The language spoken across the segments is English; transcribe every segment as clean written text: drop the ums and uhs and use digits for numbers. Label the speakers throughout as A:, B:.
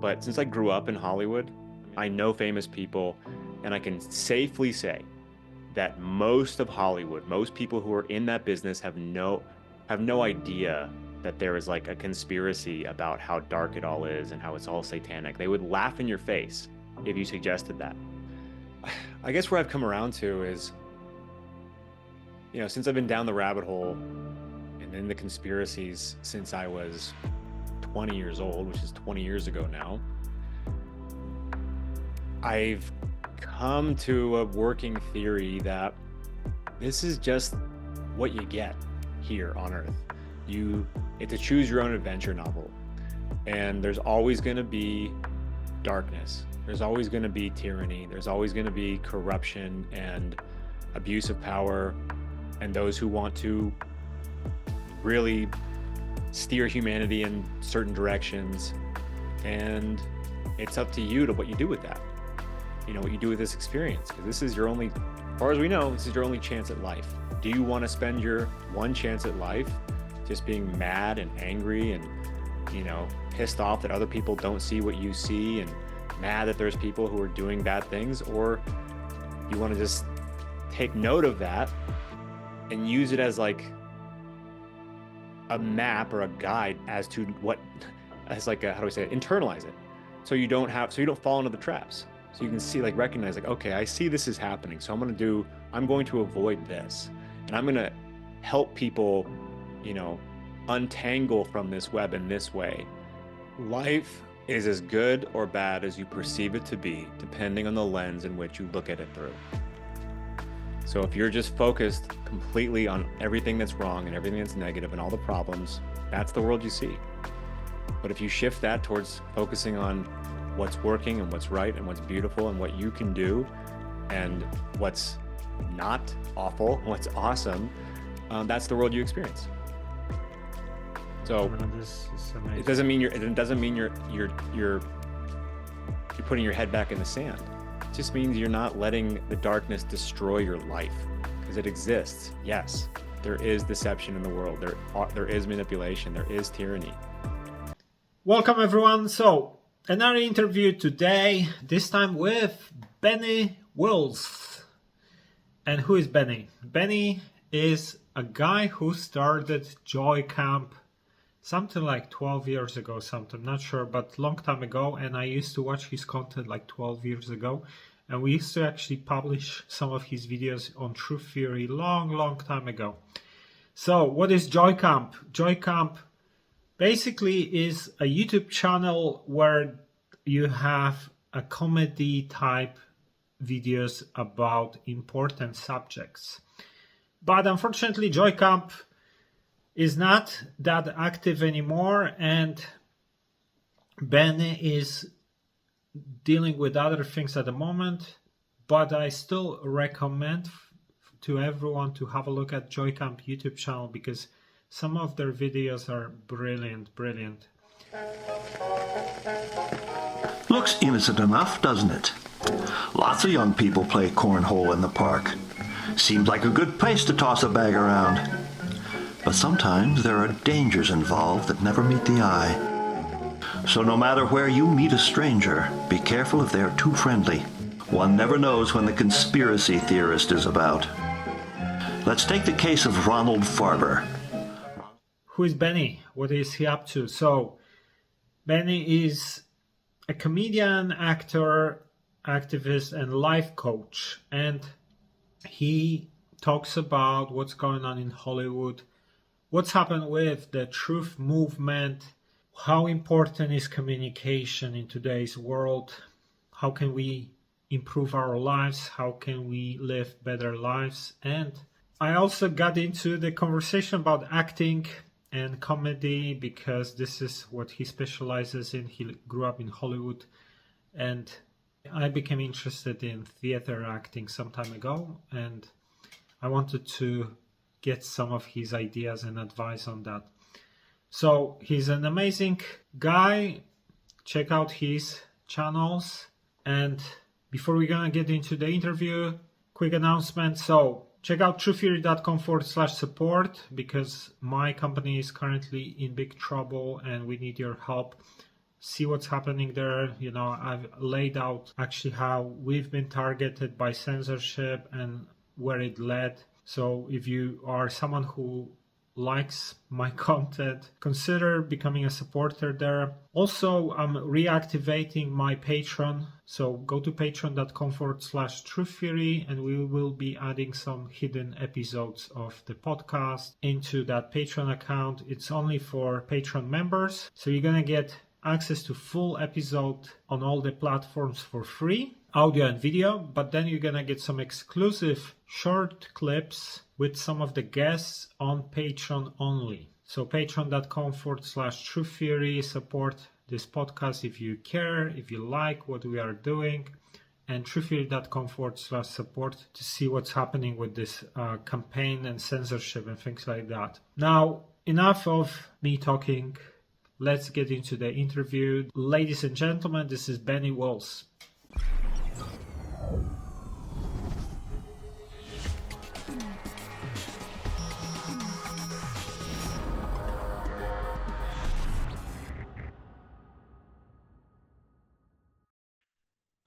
A: but since I grew up in Hollywood, I know famous people, and I can safely say that most of Hollywood, most people who are in that business have no idea that there is like a conspiracy about how dark it all is and how it's all satanic. They would laugh in your face if you suggested that. I guess where I've come around to is, since I've been down the rabbit hole and in the conspiracies since I was 20 years old, which is 20 years ago now, I've come to a working theory that this is just what you get here on Earth. It's a choose your own adventure novel, and there's always going to be darkness. There's always going to be tyranny. There's always going to be corruption and abuse of power, and those who want to really steer humanity in certain directions. And it's up to you to what you do with that. What you do with this experience, because this is your only, as far as we know, this is your only chance at life. Do you want to spend your one chance at life just being mad and angry and, pissed off that other people don't see what you see and mad that there's people who are doing bad things? Or you want to just take note of that and use it as like a map or a guide as to internalize it, so you don't fall into the traps. So you can see, recognize, okay, I see this is happening, so I'm going to avoid this, and I'm going to help people, untangle from this web in this way. Life is as good or bad as you perceive it to be, depending on the lens in which you look at it through. So if you're just focused completely on everything that's wrong and everything that's negative and all the problems, that's the world you see. But if you shift that towards focusing on what's working and what's right and what's beautiful and what you can do and what's not awful, what's awesome, that's the world you experience. So it doesn't mean you're putting your head back in the sand. It just means you're not letting the darkness destroy your life, because it exists. Yes, there is deception in the world. There is manipulation. There is tyranny.
B: Welcome everyone. So another interview today, this time with Benny Willis. And who is Benny? Benny is a guy who started JoyCamp something like 12 years ago, not sure, but long time ago. And I used to watch his content like 12 years ago. And we used to actually publish some of his videos on Truth Theory long time ago. So what is JoyCamp? JoyCamp basically is a YouTube channel where you have a comedy type videos about important subjects. But unfortunately, JoyCamp is not that active anymore, and Benny is dealing with other things at the moment. But I still recommend to everyone to have a look at JoyCamp YouTube channel, because some of their videos are brilliant.
C: Looks innocent enough, doesn't it? Lots of young people play cornhole in the park. Seems like a good place to toss a bag around. But sometimes there are dangers involved that never meet the eye. So no matter where you meet a stranger, be careful if they are too friendly. One never knows when the conspiracy theorist is about. Let's take the case of Ronald Farber.
B: Who is Benny? What is he up to? So Benny is a comedian, actor, activist, and life coach. And he talks about what's going on in Hollywood, what's happened with the truth movement, how important is communication in today's world, how can we improve our lives, how can we live better lives. And I also got into the conversation about acting and comedy, because this is what he specializes in. He grew up in Hollywood, and I became interested in theater acting some time ago, and I wanted to get some of his ideas and advice on that. So he's an amazing guy. Check out his channels. And before we're gonna get into the interview, quick announcement. So check out truththeory.com/support, because my company is currently in big trouble and we need your help. see what's happening there. I've laid out actually how we've been targeted by censorship and where it led. So if you are someone who likes my content, consider becoming a supporter there. Also, I'm reactivating my Patreon. So go to patreon.com/truththeory and we will be adding some hidden episodes of the podcast into that Patreon account. It's only for Patreon members. So you're going to get access to full episode on all the platforms for free, audio and video, but then you're gonna get some exclusive short clips with some of the guests on Patreon only. So patreon.com/truththeory, support this podcast if you care, if you like what we are doing, and truththeory.com/support to see what's happening with this campaign and censorship and things like that. Now, enough of me talking. Let's get into the interview. Ladies and gentlemen, this is Benny Willis.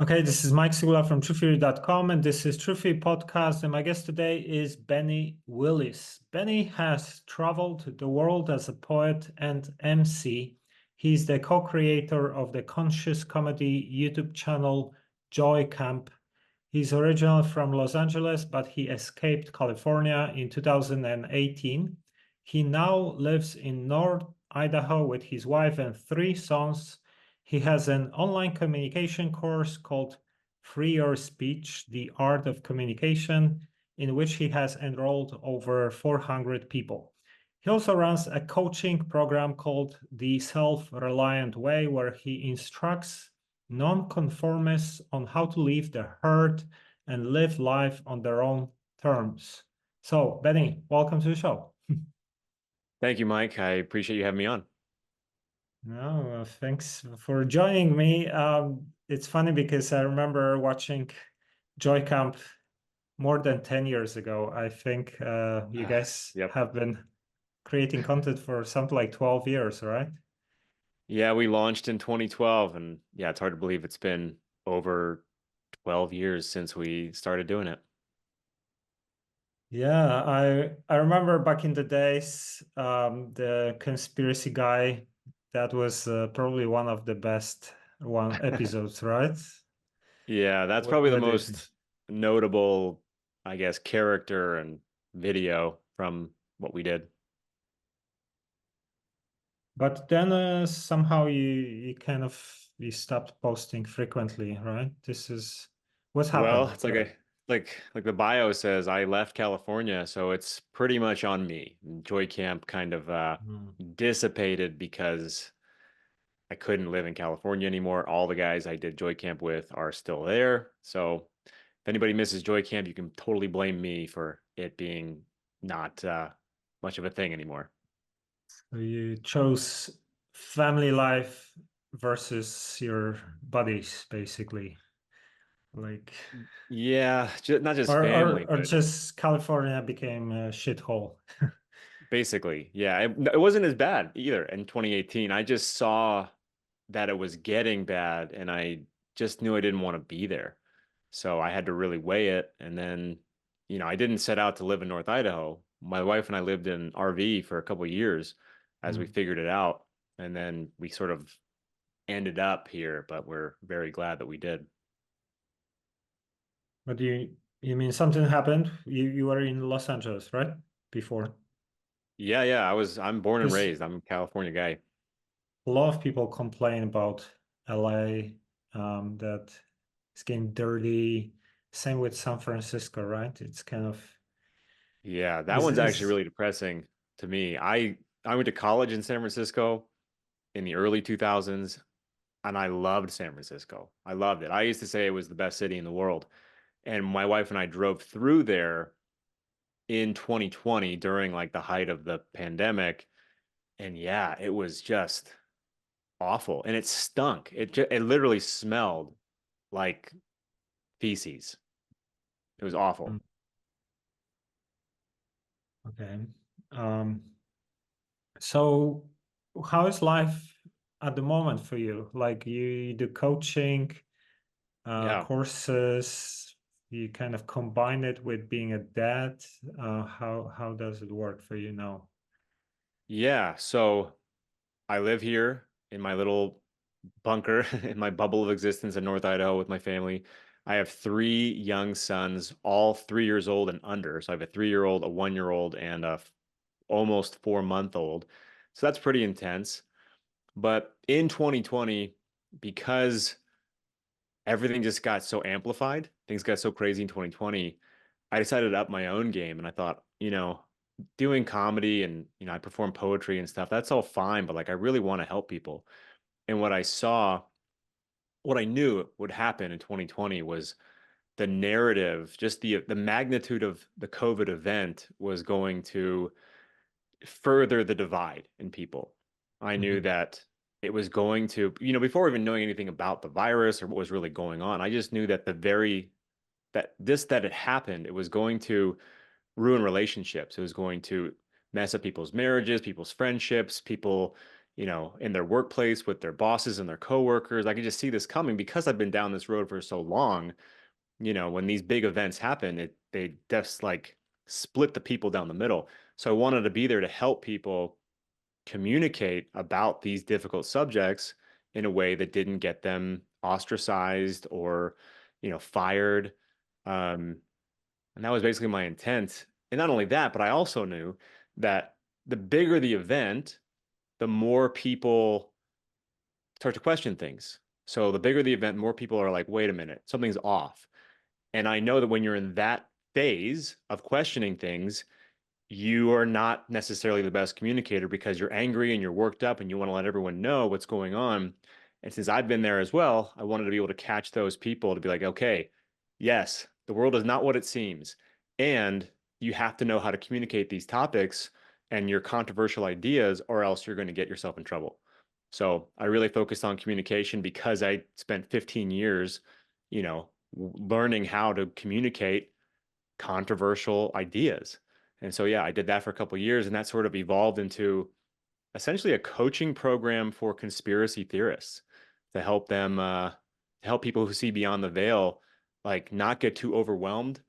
B: Okay, this is Mike Sigula from truththeory.com, and this is Truth Theory Podcast, and my guest today is Benny Willis. Benny has traveled the world as a poet and emcee. He's the co-creator of the conscious comedy YouTube channel JoyCamp. He's originally from Los Angeles, but he escaped California in 2018. He now lives in North Idaho with his wife and 3 sons. He has an online communication course called Free Your Speech, The Art of Communication, in which he has enrolled over 400 people. He also runs a coaching program called the Self-Reliant Way, where he instructs non-conformists on how to leave the herd and live life on their own terms. So, Benny, welcome to the show.
A: Thank you, Mike. I appreciate you having me on.
B: No, thanks for joining me. It's funny because I remember watching JoyCamp more than 10 years ago. I think you guys
A: Yep.
B: have been creating content for something like 12 years, right?
A: Yeah, we launched in 2012, and yeah, it's hard to believe it's been over 12 years since we started doing it.
B: Yeah, I remember back in the days, the conspiracy guy, that was probably one of the best episodes, right?
A: Yeah, that's probably the
B: What did
A: most notable, I guess, character and video from what we did.
B: But then somehow you kind of you stopped posting frequently, right? This is what's
A: Well,
B: happened.
A: it's like the bio says, I left California, so it's pretty much on me. Joy Camp kind of
B: Mm.
A: dissipated because I couldn't live in California anymore. All the guys I did Joy Camp with are still there. So if anybody misses Joy Camp, you can totally blame me for it being not much of a thing anymore.
B: So you chose family life versus your buddies, basically, like,
A: Yeah, not just
B: or
A: family,
B: or
A: but
B: just California became a shithole.
A: basically, yeah, it wasn't as bad either in 2018. I just saw that it was getting bad and I just knew I didn't want to be there. So I had to really weigh it. And then, I didn't set out to live in North Idaho. My wife and I lived in RV for a couple of years as we
B: Mm.
A: figured it out. And then we sort of ended up here, but we're very glad that we did.
B: But you mean something happened? You were in Los Angeles, right? Before.
A: Yeah, I'm born and
B: Because
A: raised. I'm a California guy.
B: a lot of people complain about LA, that it's getting dirty. Same with San Francisco, right? It's kind of
A: Yeah, that
B: is
A: one's actually
B: is
A: really depressing to me. I went to college in San Francisco in the early 2000s and I loved San Francisco. I loved it. I used to say it was the best city in the world. And my wife and I drove through there in 2020 during like the height of the pandemic. And yeah, it was just awful. And it stunk. It literally smelled like feces. It was awful.
B: Mm, okay. Um, so how is life at the moment for you? Like you do coaching,
A: Yeah.
B: courses, you kind of combine it with being a dad. How does it work for you now?
A: Yeah. So I live here in my little bunker in my bubble of existence in North Idaho with my family. I have three young sons, all 3 years old and under. So I have a 3 year old, a 1 year old, and a almost 4 month old. So that's pretty intense. But in 2020, because everything just got so amplified, things got so crazy in 2020, I decided to up my own game. And I thought, doing comedy and, I perform poetry and stuff, that's all fine. But like, I really want to help people. And what I knew would happen in 2020 was the narrative, just the magnitude of the COVID event was going to further the divide in people. I knew
B: Mhm.
A: that it was going to, before even knowing anything about the virus or what was really going on, I just knew that that it happened, it was going to ruin relationships. It was going to mess up people's marriages, people's friendships, people, in their workplace with their bosses and their coworkers. I could just see this coming because I've been down this road for so long. When these big events happen, they just like split the people down the middle. So I wanted to be there to help people communicate about these difficult subjects in a way that didn't get them ostracized or, fired. Um, and that was basically my intent. And not only that, but I also knew that the bigger the event, the more people start to question things. So the bigger the event, more people are like, wait a minute, something's off. And I know that when you're in that phase of questioning things, you are not necessarily the best communicator because you're angry and you're worked up and you want to let everyone know what's going on. And since I've been there as well, I wanted to be able to catch those people to be like, okay, yes, the world is not what it seems. And you have to know how to communicate these topics and your controversial ideas, or else you're going to get yourself in trouble. So I really focused on communication because I spent 15 years, learning how to communicate controversial ideas. And so, yeah, I did that for a couple of years, and that sort of evolved into essentially a coaching program for conspiracy theorists to help them, to help people who see beyond the veil, like not get too overwhelmed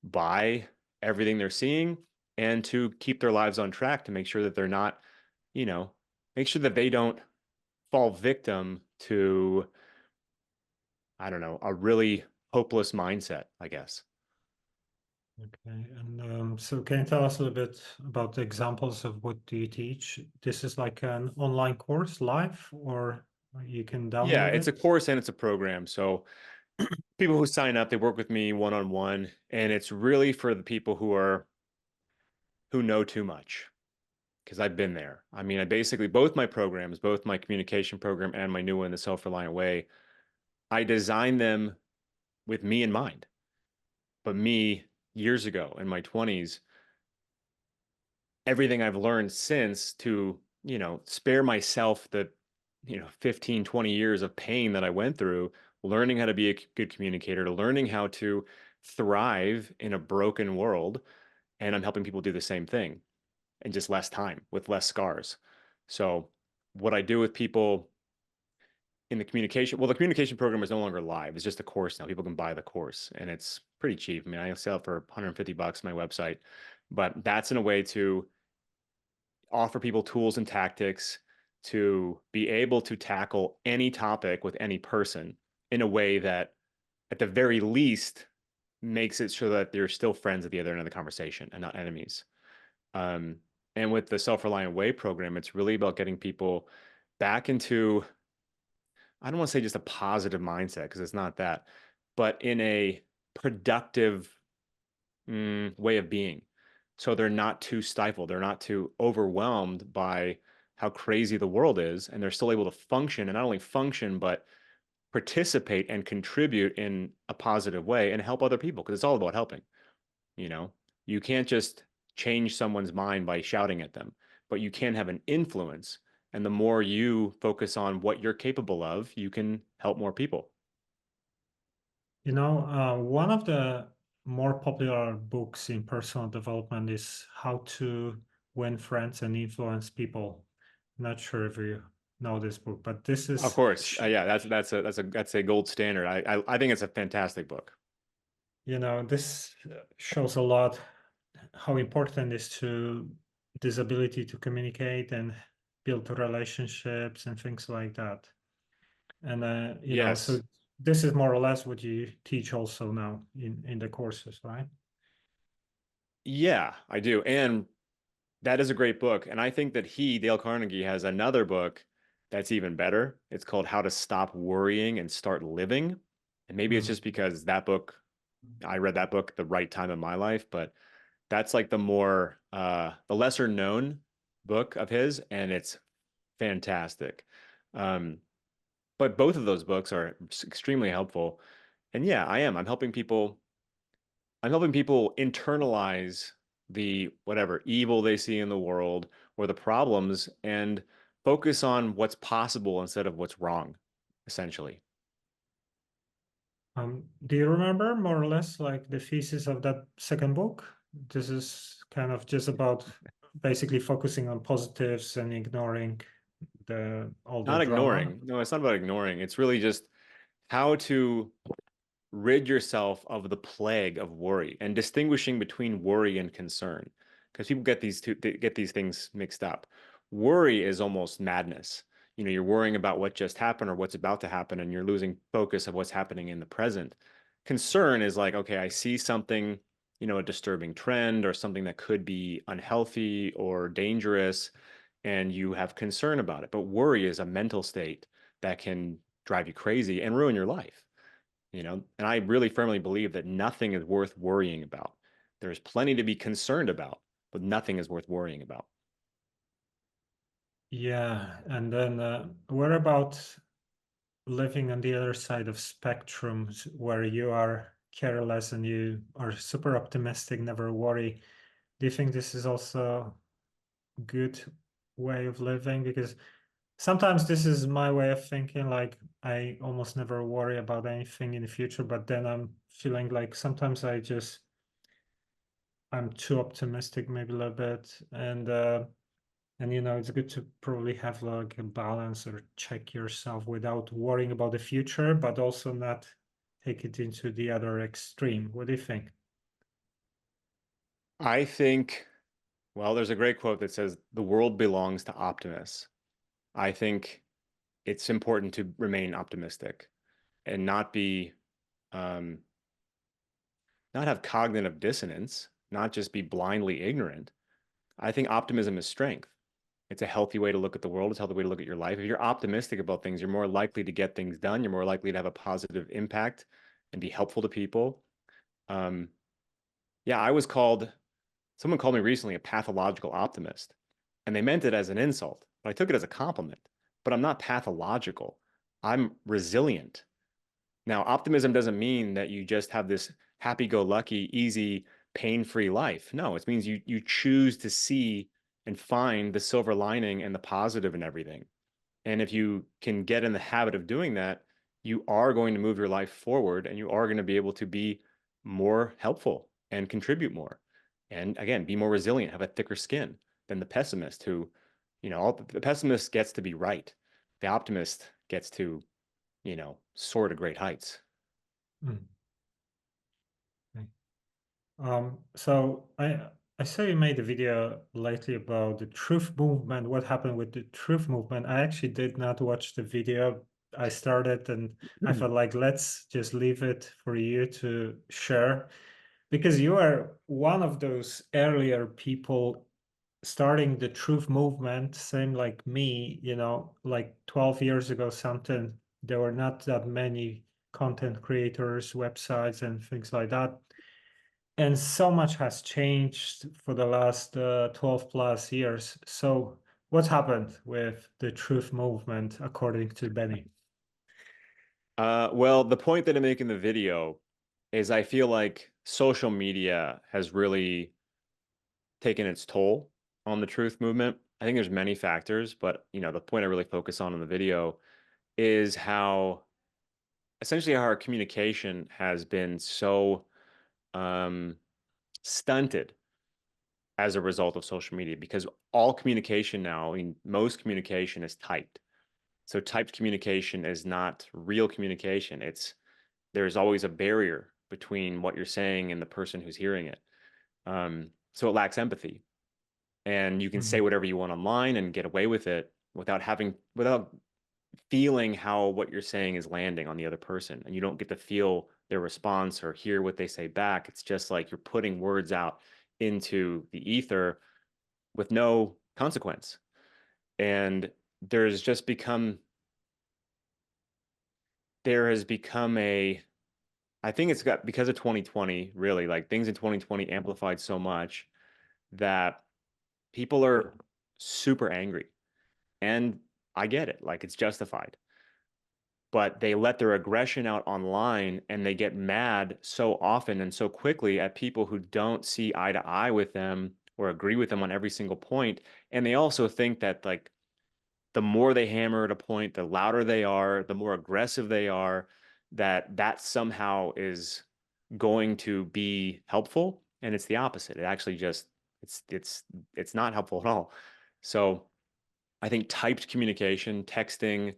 A: by everything they're seeing, and to keep their lives on track to make sure that they're not, you know, make sure that they don't fall victim to, I don't know, a really hopeless mindset, I guess.
B: Okay, and so can you tell us a little bit about the examples of what do you teach? This is like an online course live, or you can
A: Yeah,
B: download
A: it's a
B: it?
A: course and it's a program. So people who sign up, they work with me one on one, and it's really for the people who know too much because I've been there. I mean, I basically both my programs, both my communication program and my new one, the Self-Reliant Way, I designed them with me in mind. But me years ago in my 20s, everything I've learned since to, spare myself the, 15, 20 years of pain that I went through, learning how to be a good communicator, learning how to thrive in a broken world. And I'm helping people do the same thing in just less time with less scars. So, what I do with people in the communication, well, the communication program is no longer live. It's just a course now. People can buy the course and it's pretty cheap. I mean, I sell it for $150 on my website, but that's in a way to offer people tools and tactics to be able to tackle any topic with any person in a way that, at the very least, makes it so that they're still friends at the other end of the conversation and not enemies. Um, and with the Self-Reliant Way program, it's really about getting people back into, I don't want to say just a positive mindset because it's not that, but in a productive way of being. So they're not too stifled. They're not too overwhelmed by how crazy the world is. And they're still able to function and not only function, but participate and contribute in a positive way and help other people because it's all about helping. You know, you can't just change someone's mind by shouting at them, but you can have an influence. And the more you focus on what you're capable of, you can help more people.
B: You know, one of the more popular books in personal development is How to Win Friends and Influence People. Not sure if you know this book, but this is,
A: Of course. Yeah, that's a gold standard. I think it's a fantastic book.
B: this shows a lot how important is to this ability to communicate and build relationships and things like that. And so
A: Yes.
B: this is more or less what you teach also now in the courses, right?
A: Yeah, I do. And that is a great book. And I think that Dale Carnegie, has another book that's even better. It's called How to Stop Worrying and Start Living. And maybe it's
B: Mm.
A: just because I read that book at the right time in my life, but that's like the lesser known book of his, and it's fantastic. Um, but both of those books are extremely helpful. And yeah, I'm helping people internalize the whatever evil they see in the world or the problems and focus on what's possible instead of what's wrong, essentially.
B: Do you remember more or less like the thesis of that second book? This is kind of just about basically focusing on positives and ignoring the all the
A: Not
B: drama.
A: ignoring. No, it's not about ignoring. It's really just how to rid yourself of the plague of worry and distinguishing between worry and concern, because people get these things mixed up. Worry is almost madness. You're worrying about what just happened or what's about to happen, and you're losing focus of what's happening in the present. Concern is like, okay, I see something, a disturbing trend or something that could be unhealthy or dangerous, and you have concern about it. But worry is a mental state that can drive you crazy and ruin your life. And I really firmly believe that nothing is worth worrying about. There's plenty to be concerned about, but nothing is worth worrying about.
B: Yeah, and then what about living on the other side of spectrums where you are careless and you are super optimistic, never worry? Do you think this is also a good way of living? Because sometimes this is my way of thinking, like I almost never worry about anything in the future, but then I'm feeling like sometimes I'm too optimistic, maybe a little bit, and it's good to probably have like a balance or check yourself without worrying about the future, but also not take it into the other extreme. What do you think?
A: I think, well, there's a great quote that says, "The world belongs to optimists." I think it's important to remain optimistic and um, not have cognitive dissonance, not just be blindly ignorant. I think optimism is strength. It's a healthy way to look at the world. It's a healthy way to look at your life. If you're optimistic about things, you're more likely to get things done. You're more likely to have a positive impact and be helpful to people. Um, yeah, someone called me recently a pathological optimist, and they meant it as an insult, but I took it as a compliment. But I'm not pathological. I'm resilient. Now, optimism doesn't mean that you just have this happy-go-lucky, easy, pain-free life. No, it means you choose to see and find the silver lining and the positive in everything. And if you can get in the habit of doing that, you are going to move your life forward and you are going to be able to be more helpful and contribute more. And again, be more resilient, have a thicker skin than the pessimist who, the pessimist gets to be right. The optimist gets to, soar to great heights.
B: Mm, okay. So I saw you made a video lately about the truth movement. What happened with the truth movement? I actually did not watch the video. I started and I felt like let's just leave it for you to share because you are one of those earlier people starting the truth movement, same like me, like 12 years ago, something. There were not that many content creators, websites, and things like that. And so much has changed for the last 12 plus years. So, what happened with the truth movement, according to Benny?
A: Well, the point that I make in the video is I feel like social media has really taken its toll on the truth movement. I think there's many factors, but the point I really focus on in the video is how essentially how our communication has been so um, stunted as a result of social media because all communication now, I mean, most communication is typed. So typed communication is not real communication. There's always a barrier between what you're saying and the person who's hearing it. So it lacks empathy. And you can say
B: Mhm.
A: whatever you want online and get away with it without feeling how what you're saying is landing on the other person. And you don't get to feel their response or hear what they say back. It's just like you're putting words out into the ether with no consequence. And there's just become there has become a I think it's got because of 2020, really, like things in 2020 amplified so much that people are super angry. And I get it, like it's justified. But they let their aggression out online and they get mad so often and so quickly at people who don't see eye to eye with them or agree with them on every single point. And they also think that like the more they hammer at a point, the louder they are, the more aggressive they are, that somehow is going to be helpful. And it's the opposite. It actually just it's not helpful at all. So I think typed communication, texting,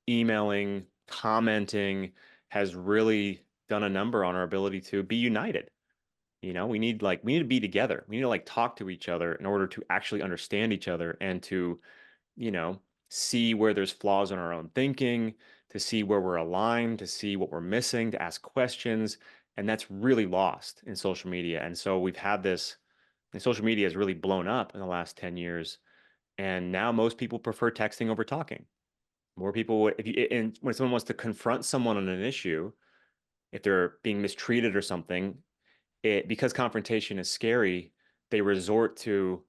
A: emailing, commenting has really done a number on our ability to be united. We need to be together. We need to like talk to each other in order to actually understand each other and to, you know, see where there's flaws in our own thinking, to see where we're aligned, to see what we're missing, to ask questions. And that's really lost in social media. And so we've had this, and social media has really blown up in the last 10 years. And now most people prefer texting over talking. More people would, if you, and when someone wants to confront someone on an issue, if they're being mistreated or something, because confrontation is scary, they resort to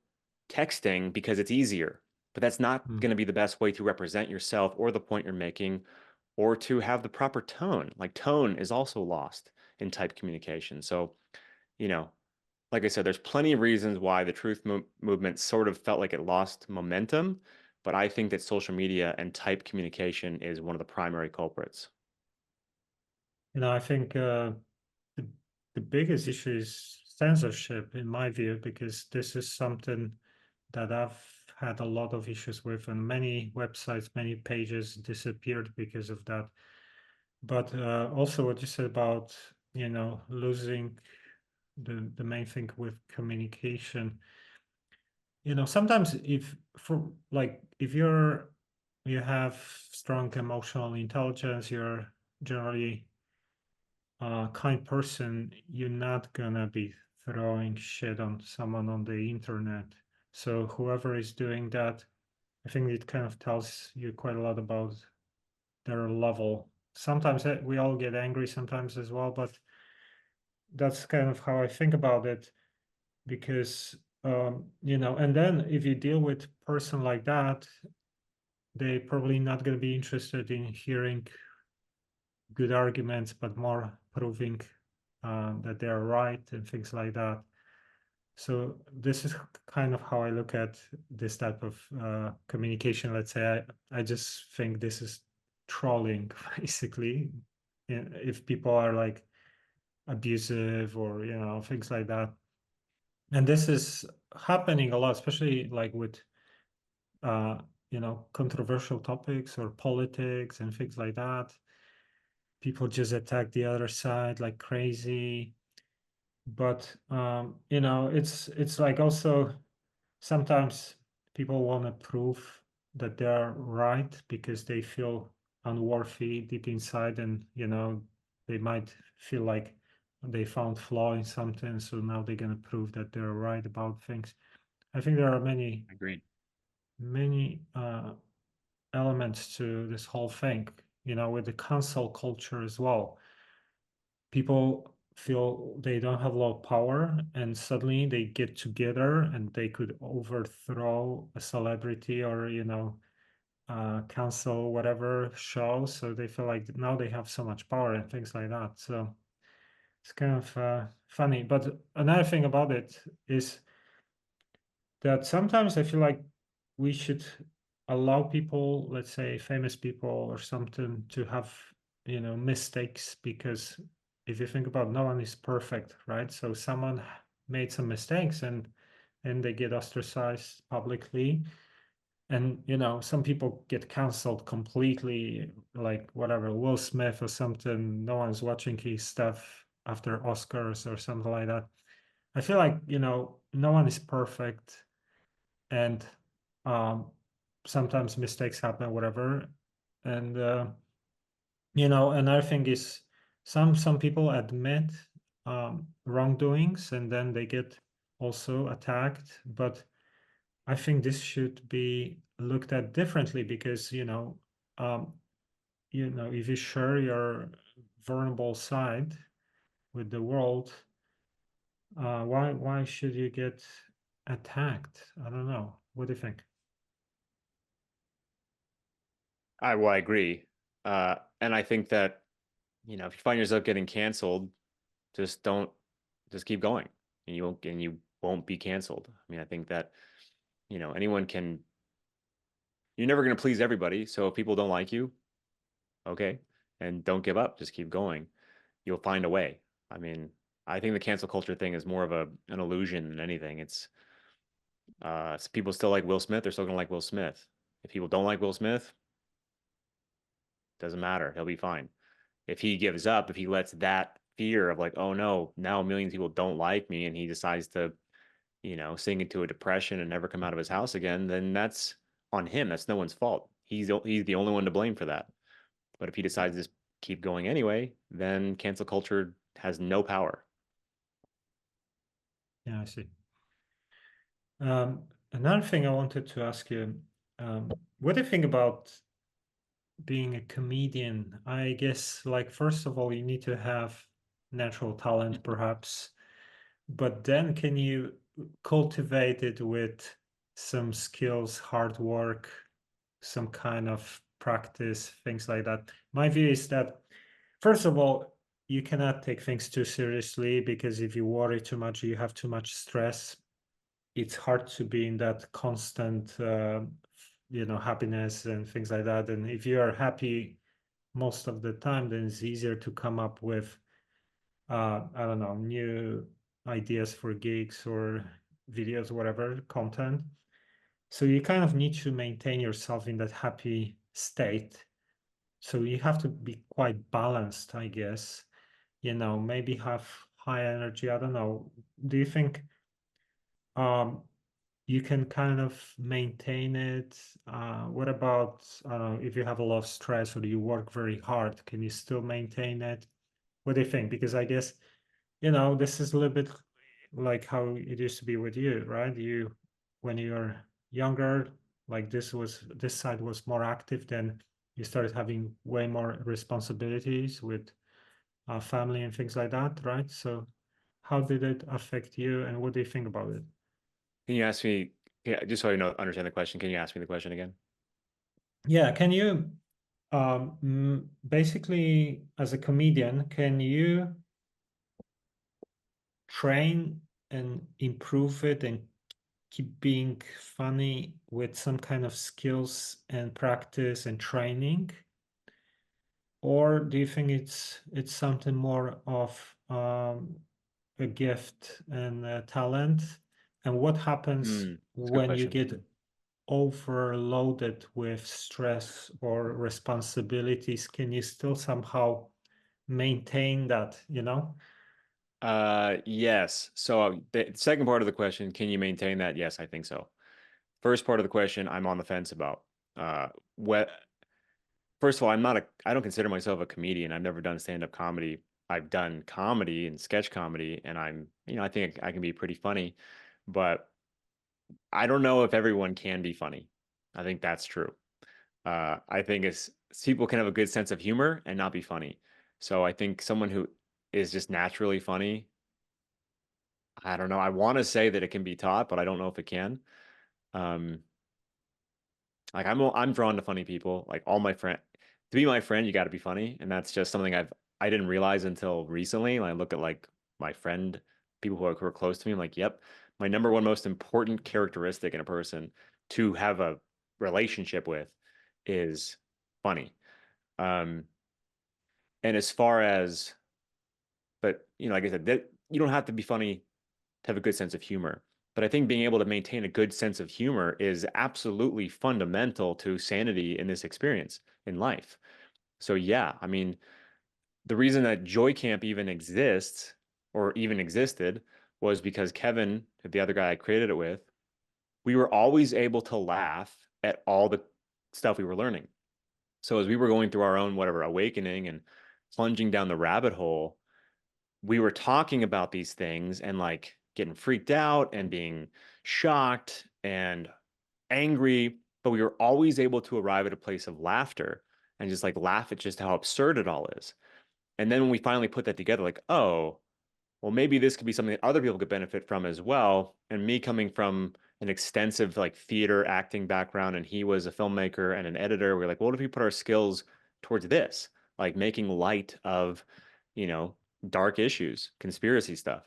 A: texting because it's easier. But that's not
B: Mm.
A: going to be the best way to represent yourself or the point you're making or to have the proper tone. Like tone is also lost in typed communication. So, you know, like I said, there's plenty of reasons why the movement sort of felt like it lost momentum, but I think that social media and typed communication is one of the primary culprits.
B: I think the, the biggest issue is censorship, in my view, because this is something that I've had a lot of issues with, and many websites, many pages disappeared because of that. But also, what you said about losing the main thing with communication. Sometimes if you have strong emotional intelligence, you're generally a kind person, you're not gonna be throwing shit on someone on the internet. So whoever is doing that, I think it kind of tells you quite a lot about their level. Sometimes we all get angry sometimes as well, but that's kind of how I think about it because and then if you deal with a person like that, they probably not going to be interested in hearing good arguments, but more proving that they're right and things like that. So this is kind of how I look at this type of communication. Let's say I just think this is trolling, basically. If people are like abusive or things like that, and this is happening a lot, especially like with uh, controversial topics or politics and things like that. People just attack the other side like crazy. But it's like also sometimes people want to prove that they're right because they feel unworthy deep inside, and they might feel like they found flaw in something, so now they're going to prove that they're right about things. I think there are
A: Agreed.
B: many elements to this whole thing, with the cancel culture as well. People feel they don't have a lot of power, and suddenly they get together and they could overthrow a celebrity or, cancel whatever show. So they feel like now they have so much power and things like that. So it's kind of funny. But another thing about it is that sometimes I feel like we should allow people, let's say famous people or something, to have, mistakes, because if you think about, no one is perfect, right? So someone made some mistakes and they get ostracized publicly. And some people get canceled completely, like whatever, Will Smith or something. No one's watching his stuff after Oscars or something like that. I feel like, no one is perfect, and um, sometimes mistakes happen, whatever. And another thing is some people admit wrongdoings and then they get also attacked. But I think this should be looked at differently because, um, if you share your vulnerable side with the world, why should you get attacked? I don't know. What do you think?
A: I agree. And I think that, if you find yourself getting canceled, just don't just keep going and you won't be canceled. I mean, I think that, anyone can you're never going to please everybody. So if people don't like you, okay, and don't give up, just keep going. You'll find a way. I mean, I think the cancel culture thing is more of an illusion than anything. It's people still like Will Smith, they're still gonna like Will Smith. If people don't like Will Smith, doesn't matter. He'll be fine. If he gives up, if he lets that fear of like, oh no, now millions of people don't like me, and he decides to, sink into a depression and never come out of his house again, then that's on him. That's no one's fault. He's the only one to blame for that. But if he decides to just keep going anyway, then cancel culture has no power.
B: Yeah, I see. Another thing I wanted to ask you, what do you think about being a comedian? I guess, like, first of all, you need to have natural talent, perhaps, but then can you cultivate it with some skills, hard work, some kind of practice, things like that? My view is that, first of all, you cannot take things too seriously because if you worry too much, you have too much stress. It's hard to be in that constant, happiness and things like that. And if you are happy most of the time, then it's easier to come up with, I don't know, new ideas for gigs or videos, whatever content. So you kind of need to maintain yourself in that happy state. So you have to be quite balanced, I guess. Maybe have high energy. I don't know. Do you think um, you can kind of maintain it? What about if you have a lot of stress or you work very hard, can you still maintain it? What do you think? Because I guess, this is a little bit like how it used to be with you, right? When you're younger, like this side was more active, then you started having way more responsibilities with family and things like that, right? So how did it affect you and what do you think about it?
A: Can you ask me, yeah, just so I know, understand the question, can you ask me the question again?
B: Yeah, can you basically as a comedian, can you train and improve it and keep being funny with some kind of skills and practice and training? Or do you think it's something more of a gift and a talent? And what happens
A: It's a good
B: when you
A: question.
B: get overloaded with stress or responsibilities? Can you still somehow maintain that,
A: Yes. So the second part of the question, can you maintain that? Yes, I think so. First part of the question, I'm on the fence about. What First of all, I don't consider myself a comedian. I've never done stand-up comedy. I've done comedy and sketch comedy, and I think I can be pretty funny, but I don't know if everyone can be funny. I think that's true. I think it's people can have a good sense of humor and not be funny. So I think someone who is just naturally funny, I don't know. I want to say that it can be taught, but I don't know if it can. Um, like I'm drawn to funny people. Like all my friend, to be my friend, you got to be funny, and that's just something I didn't realize until recently. When I look at like my friend, people who are close to me, I'm like, yep, my number one most important characteristic in a person to have a relationship with is funny. Um, and as far as, but like I said, that you don't have to be funny to have a good sense of humor. But I think being able to maintain a good sense of humor is absolutely fundamental to sanity in this experience in life. So yeah, I mean, the reason that JoyCamp even exists or even existed was because Kevin, the other guy I created it with, we were always able to laugh at all the stuff we were learning. So as we were going through our own whatever awakening and plunging down the rabbit hole, we were talking about these things and like getting freaked out and being shocked and angry, but we were always able to arrive at a place of laughter and just like laugh at just how absurd it all is. And then when we finally put that together, like, oh, well, maybe this could be something that other people could benefit from as well. And me coming from an extensive like theater acting background, and he was a filmmaker and an editor, we're like, well, what if we put our skills towards this, like making light of, you know, dark issues, conspiracy stuff.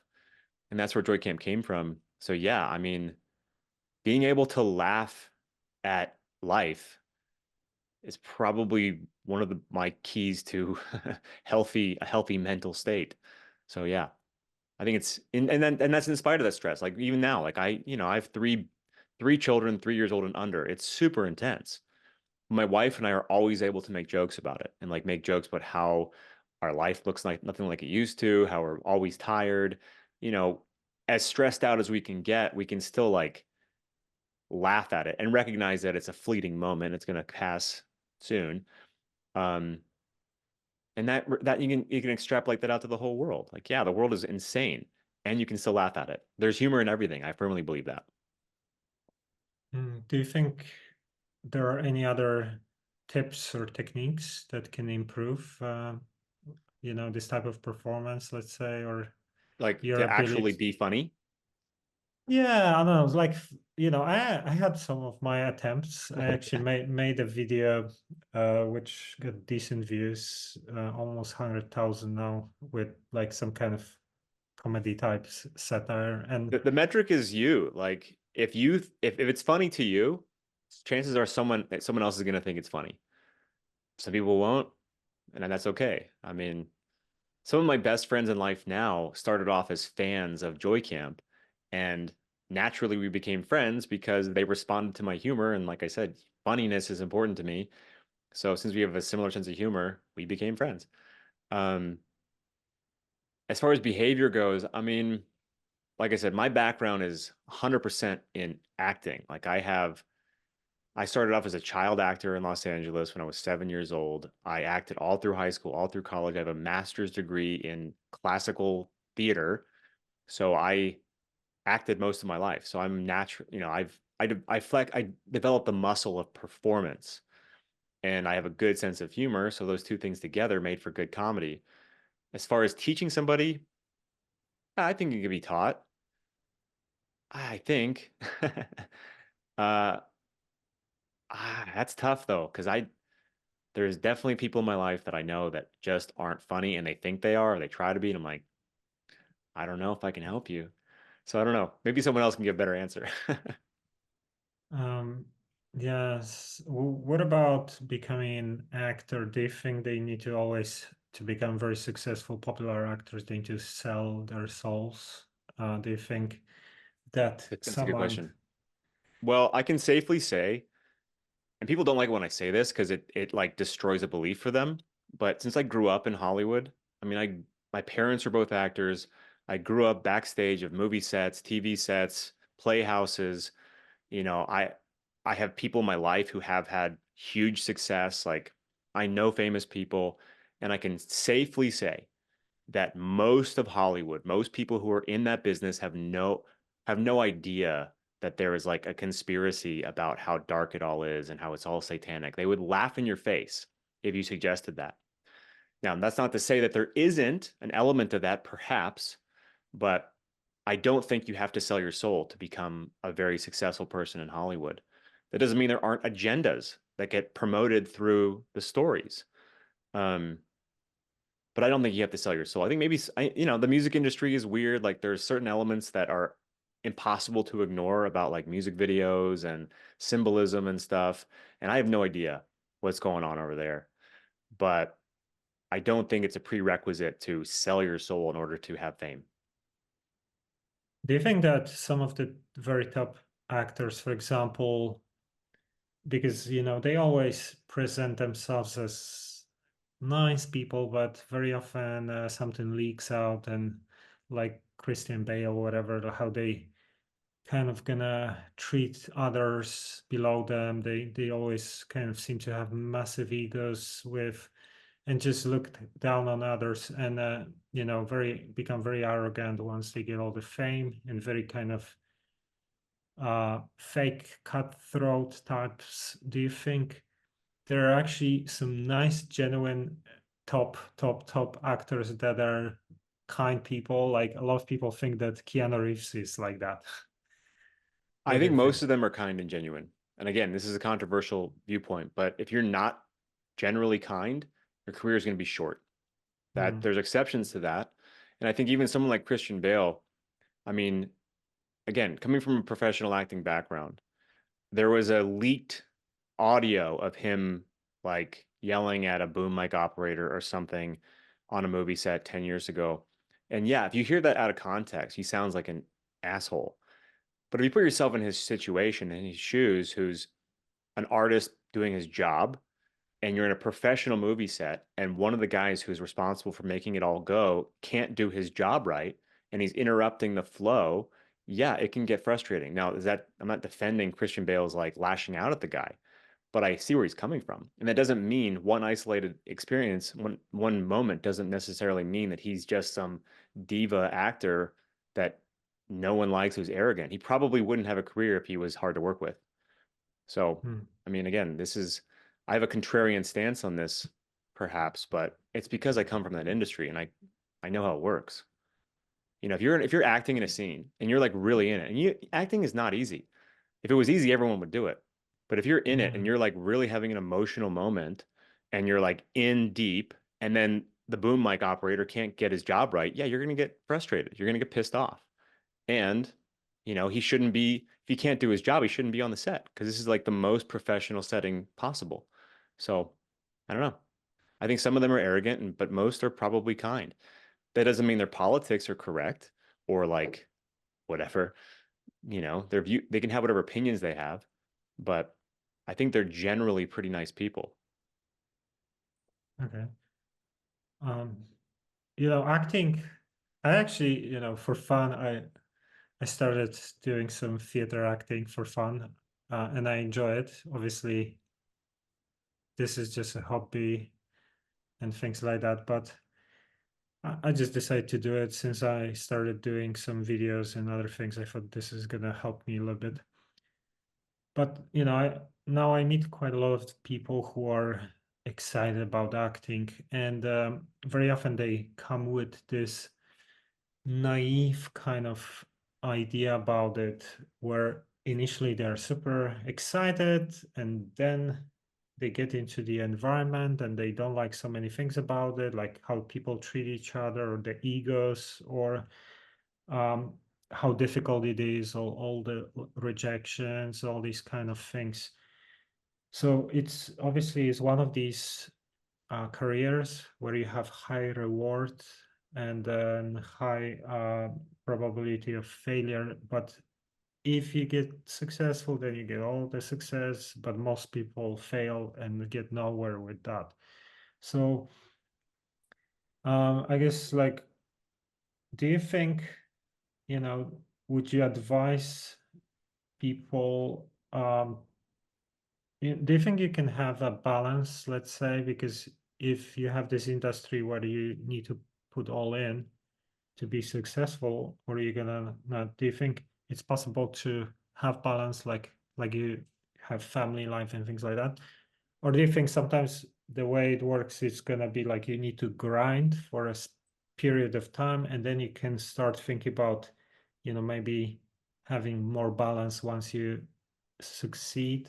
A: And that's where Joy Camp came from. So yeah, I mean, being able to laugh at life is probably one of my keys to a healthy mental state. So yeah. I think it's in, and that's in spite of that stress. Like even now, like I have three children, 3 years old and under. It's super intense. My wife and I are always able to make jokes about it and like make jokes about how our life looks like nothing like it used to, how we're always tired. You know, as stressed out as we can get, we can still like laugh at it and recognize that it's a fleeting moment. It's going to pass soon. Um, and that you can extrapolate that out to the whole world. Like, yeah, the world is insane, and you can still laugh at it. There's humor in everything. I firmly believe that.
B: Do you think there are any other tips or techniques that can improve, this type of performance, let's say, or
A: Like
B: your
A: to actually
B: ability?
A: be funny.
B: Yeah, I don't know. It's like, I had some of my attempts. I actually made a video, which got decent views, almost 100,000 now, with like some kind of comedy type satire. And
A: The metric is you. Like if it's funny to you, chances are someone else is gonna think it's funny. Some people won't, and that's okay. I mean, some of my best friends in life now started off as fans of Joy Camp, and naturally we became friends because they responded to my humor. And like I said, funniness is important to me. So since we have a similar sense of humor, we became friends. Um, as far as behavior goes, I mean, like I said, my background is 100% in acting. I started off as a child actor in Los Angeles when I was 7 years old. I acted all through high school, all through college. I have a master's degree in classical theater. So I acted most of my life. So I'm natural, I developed the muscle of performance and I have a good sense of humor. So those two things together made for good comedy. As far as teaching somebody, I think it can be taught. I think. uh, that's tough though, because there's definitely people in my life that I know that just aren't funny and they think they are, or they try to be, and I'm like, I don't know if I can help you. So I don't know. Maybe someone else can give a better answer.
B: um, yes, what about becoming an actor? Do you think they need to always, to become very successful, popular actors, they need to sell their souls? Do you think that
A: That's a good
B: someone,
A: question. Well, I can safely say, and people don't like it when I say this because it like destroys a belief for them. But since I grew up in Hollywood, I mean, my parents are both actors. I grew up backstage of movie sets, TV sets, playhouses. You know, I have people in my life who have had huge success. Like I know famous people, and I can safely say that most of Hollywood, most people who are in that business have no idea that there is like a conspiracy about how dark it all is and how it's all satanic. They would laugh in your face if you suggested that. Now, that's not to say that there isn't an element of that, perhaps, but I don't think you have to sell your soul to become a very successful person in Hollywood. That doesn't mean there aren't agendas that get promoted through the stories. Um, but I don't think you have to sell your soul. I think maybe the music industry is weird. Like there's certain elements that are impossible to ignore about like music videos and symbolism and stuff. And I have no idea what's going on over there. But I don't think it's a prerequisite to sell your soul in order to have fame.
B: Do you think that some of the very top actors, for example, because they always present themselves as nice people, but very often something leaks out, and like Christian Bale or whatever, how they kind of gonna treat others below them. They always kind of seem to have massive egos with and just look down on others, and very become very arrogant once they get all the fame, and very kind of fake cutthroat types. Do you think there are actually some nice, genuine, top actors that are kind people? Like a lot of people think that Keanu Reeves is like that.
A: I
B: What do
A: think
B: you think?
A: most of them are kind and genuine. And again, this is a controversial viewpoint, but if you're not generally kind, your career is going to be short. That
B: Mm,
A: there's exceptions to that. And I think even someone like Christian Bale, I mean, again, coming from a professional acting background, there was a leaked audio of him like yelling at a boom mic operator or something on a movie set 10 years ago. And yeah, if you hear that out of context, he sounds like an asshole. But if you put yourself in his situation, in his shoes, who's an artist doing his job, and you're in a professional movie set, and one of the guys who's responsible for making it all go can't do his job right, and he's interrupting the flow, yeah, it can get frustrating. Now, is that I'm not defending Christian Bale's like lashing out at the guy, but I see where he's coming from. And that doesn't mean one isolated experience, one moment doesn't necessarily mean that he's just some diva actor that no one likes who's arrogant. He probably wouldn't have a career if he was hard to work with. So,
B: mm,
A: I mean, again, I have a contrarian stance on this, perhaps, but it's because I come from that industry and I know how it works. If you're acting in a scene and you're like really in it, and acting is not easy. If it was easy, everyone would do it. But if you're in it
B: yeah.
A: and you're like really having an emotional moment and you're like in deep, and then the boom mic operator can't get his job right, yeah, you're gonna get frustrated. You're gonna get pissed off. And, he shouldn't be, if he can't do his job, he shouldn't be on the set because this is like the most professional setting possible. So I don't know. I think some of them are arrogant, but most are probably kind. That doesn't mean their politics are correct or like whatever, their view, they can have whatever opinions they have, but I think they're generally pretty nice people.
B: Okay. Um, acting. I actually, for fun, I started doing some theater acting for fun, and I enjoy it. Obviously, this is just a hobby and things like that, but I just decided to do it since I started doing some videos and other things. I thought this is gonna help me a little bit. But now I meet quite a lot of people who are excited about acting, and very often they come with this naive kind of idea about it, where initially they're super excited, and then they get into the environment and they don't like so many things about it, like how people treat each other, or the egos, or um, how difficult it is, all the rejections, all these kind of things. So it's obviously is one of these careers where you have high reward and then high probability of failure. But if you get successful, then you get all the success. But most people fail and get nowhere with that. So I guess, like, do you think, you know, would you advise people? Do you think you can have a balance, let's say, because if you have this industry where you need to put all in to be successful, or are you gonna not? Do you think it's possible to have balance, like you have family life and things like that? Or do you think sometimes the way it works is gonna be like you need to grind for a period of time, and then you can start thinking about, maybe having more balance once you succeed?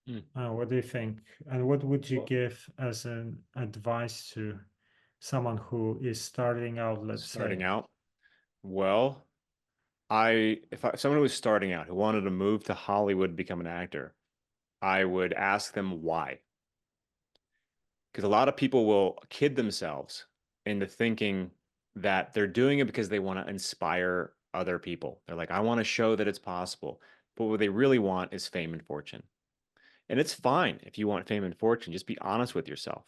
A: Hmm.
B: What do you think? And what would you
A: Well,
B: give as an advice to someone who is starting out, let's
A: starting
B: say?
A: out, well, if someone was starting out who wanted to move to Hollywood to become an actor, I would ask them why. Because a lot of people will kid themselves into thinking that they're doing it because they want to inspire other people. They're like, I want to show that it's possible. But what they really want is fame and fortune. And it's fine if you want fame and fortune, just be honest with yourself.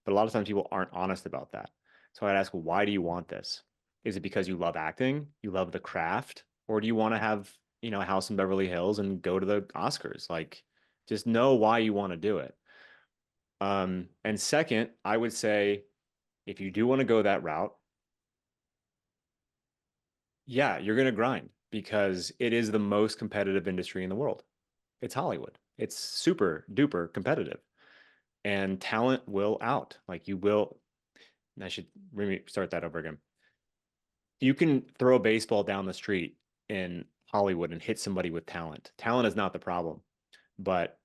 A: But a lot of times people aren't honest about that. So I'd ask, well, why do you want this? Is it because you love acting? You love the craft? Or do you want to have, a house in Beverly Hills and go to the Oscars? Like, just know why you want to do it. And second, I would say if you do want to go that route, yeah, you're going to grind because it is the most competitive industry in the world. It's Hollywood. It's super duper competitive and talent will out. Like you will, I should start that over again. You can throw a baseball down the street in Hollywood and hit somebody with talent. Talent is not the problem, but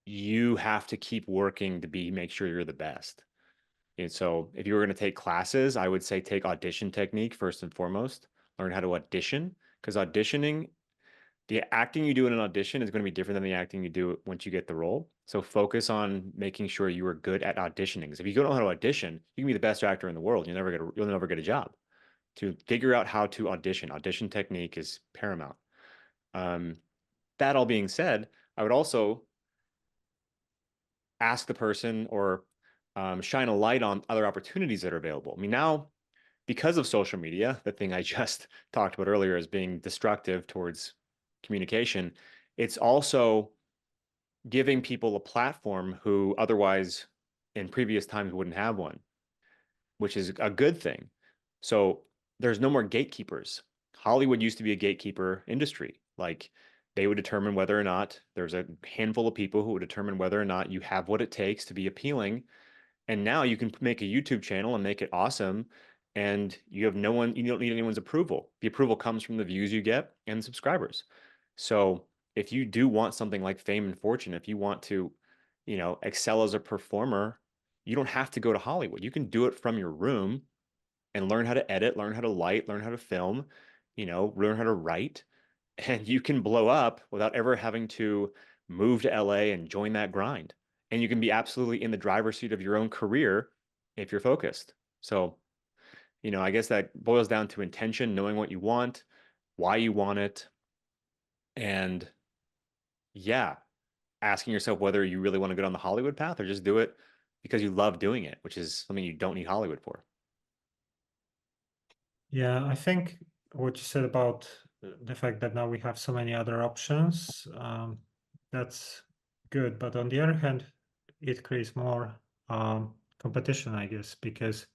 A: you have to keep working to make sure you're the best. And so if you were going to take classes, I would say take audition technique first and foremost. Learn how to audition because auditioning, the acting you do in an audition is going to be different than the acting you do once you get the role. So focus on making sure you are good at auditioning. Because if you don't know how to audition, you can be the best actor in the world. You'll never get a job. To figure out how to audition, audition technique is paramount. Um, that all being said, I would also ask the person or shine a light on other opportunities that are available. I mean, now because of social media, the thing I just talked about earlier as being destructive towards communication, it's also giving people a platform who otherwise in previous times wouldn't have one, which is a good thing. So there's no more gatekeepers. Hollywood used to be a gatekeeper industry. Like they would determine whether or not there's a handful of people who would determine whether or not you have what it takes to be appealing. And now you can make a YouTube channel and make it awesome. And you have no one, you don't need anyone's approval. The approval comes from the views you get and subscribers. So if you do want something like fame and fortune, if you want to, excel as a performer, you don't have to go to Hollywood. You can do it from your room and learn how to edit, learn how to light, learn how to film, learn how to write, and you can blow up without ever having to move to LA and join that grind. And you can be absolutely in the driver's seat of your own career if you're focused. So, I guess that boils down to intention, knowing what you want, why you want it, and yeah, asking yourself whether you really want to go down the Hollywood path or just do it because you love doing it, which is something you don't need Hollywood for.
B: Yeah, I think what you said about the fact that now we have so many other options, that's good. But on the other hand, it creates more competition, I guess, because,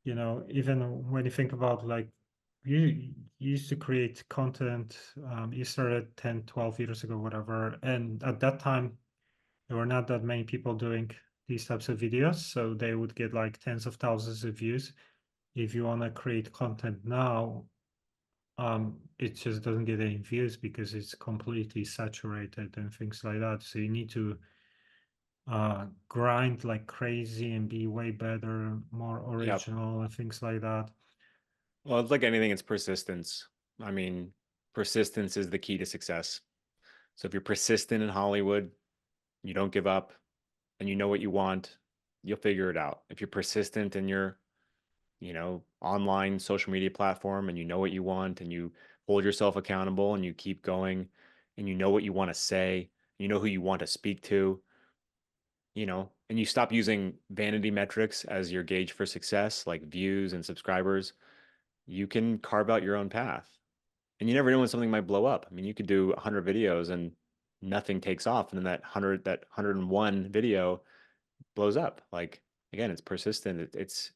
B: even when you think about like you used to create content, you started 10, 12 years ago, whatever. And at that time, there were not that many people doing these types of videos. So they would get like tens of thousands of views. If you want to create content now, it just doesn't get any views because it's completely saturated and things like that. So you need to grind like crazy and be way better, more
A: Yep.
B: original and things like that.
A: Well, it's like anything, it's persistence. I mean, persistence is the key to success. So if you're persistent in Hollywood, you don't give up and you know what you want, you'll figure it out. If you're persistent in your, online social media platform and you know what you want and you hold yourself accountable and you keep going and you know what you want to say, you know who you want to speak to, and you stop using vanity metrics as your gauge for success, like views and subscribers, you can carve out your own path. And you never know when something might blow up. I mean, you could do 100 videos and nothing takes off, and then that 101 video blows up. Like again, it's persistent. It's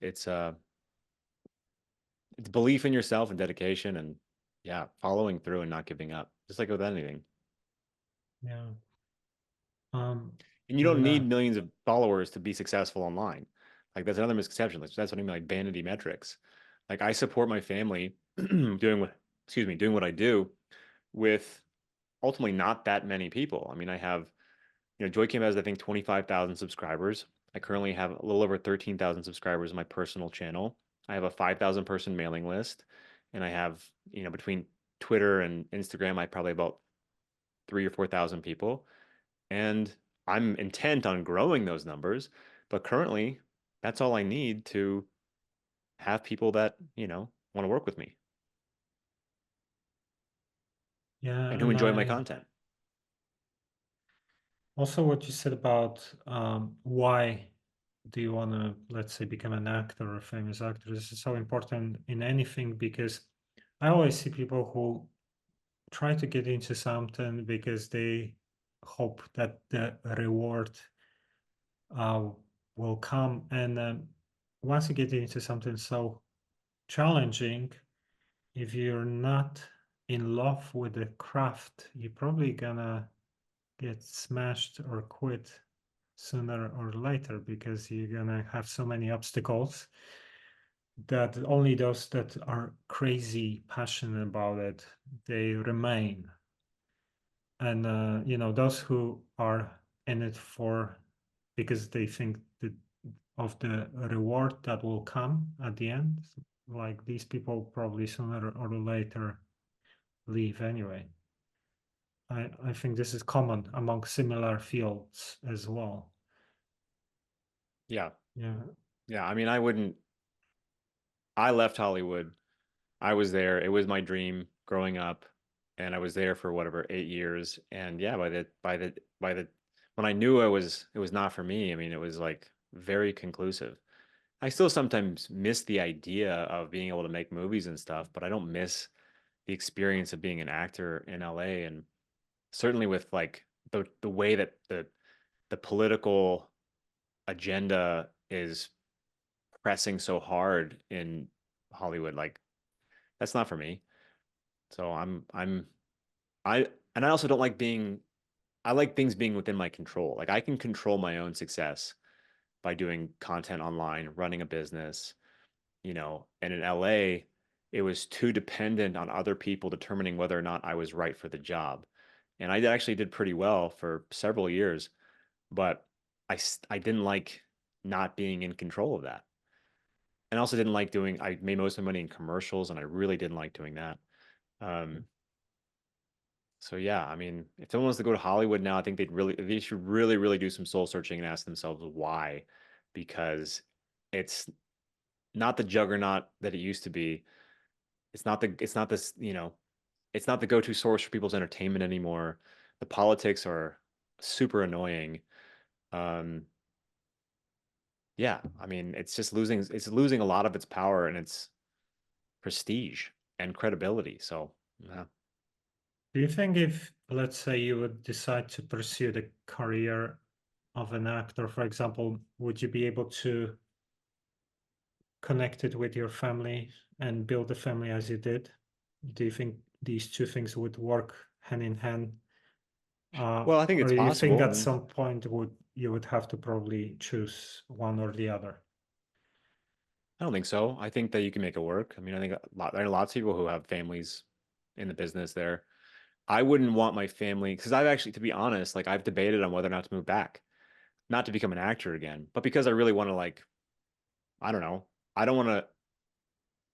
A: belief in yourself and dedication, and yeah, following through and not giving up. Just like with anything.
B: Yeah. Um,
A: And you don't
B: and
A: need millions of followers to be successful online. Like that's another misconception. Like, that's what I mean, like vanity metrics. Like I support my family doing what I do with ultimately not that many people. I mean, I have, JoyCamp has, I think, 25,000 subscribers. I currently have a little over 13,000 subscribers on my personal channel. I have a 5,000 person mailing list. And I have, between Twitter and Instagram, I probably about 3 or 4,000 people. And I'm intent on growing those numbers. But currently, that's all I need to have people that, want to work with me.
B: Yeah,
A: and who
B: and
A: enjoy my
B: I
A: content.
B: also what you said about why do you want to, let's say, become an actor or a famous actor? This is so important in anything because I always see people who try to get into something because they hope that the reward uh, will come. And once you get into something so challenging, if you're not in love with the craft, you're probably gonna get smashed or quit sooner or later because you're gonna have so many obstacles that only those that are crazy passionate about it, they remain. And those who are in it for because they think that of the reward that will come at the end, like these people probably sooner or later leave anyway. I think this is common among similar fields as well.
A: Yeah.
B: Yeah.
A: Yeah. I mean, I left Hollywood. I was there. It was my dream growing up, and I was there for whatever 8 years. And yeah, when I knew it was not for me. I mean, it was like very conclusive. I still sometimes miss the idea of being able to make movies and stuff, but I don't miss the experience of being an actor in LA. And certainly with like the way that the political agenda is pressing so hard in Hollywood, like that's not for me. So I and I also don't like being I like things being within my control. Like I can control my own success by doing content online, running a business, and in LA, it was too dependent on other people determining whether or not I was right for the job. And I actually did pretty well for several years, but I didn't like not being in control of that. And I also didn't like I made most of my money in commercials and I really didn't like doing that. Um, so yeah, I mean, if someone wants to go to Hollywood now, I think they should really, really do some soul searching and ask themselves why, because it's not the juggernaut that it used to be. It's not this, it's not the go-to source for people's entertainment anymore. The politics are super annoying. Um, yeah, I mean, it's losing a lot of its power and its prestige and credibility. So, yeah.
B: Do you think if, let's say, you would decide to pursue the career of an actor, for example, would you be able to connect it with your family and build a family as you did? Do you think these two things would work hand in hand?
A: Well, I think
B: Or
A: it's
B: you think
A: possible. I
B: at
A: mean,
B: some point you would have to probably choose one or the other?
A: I don't think so. I think that you can make it work. I mean, I think there are lots of people who have families in the business there. I wouldn't want my family because I've actually, to be honest, like I've debated on whether or not to move back, not to become an actor again, but because I really want to like, I don't know. I don't want to,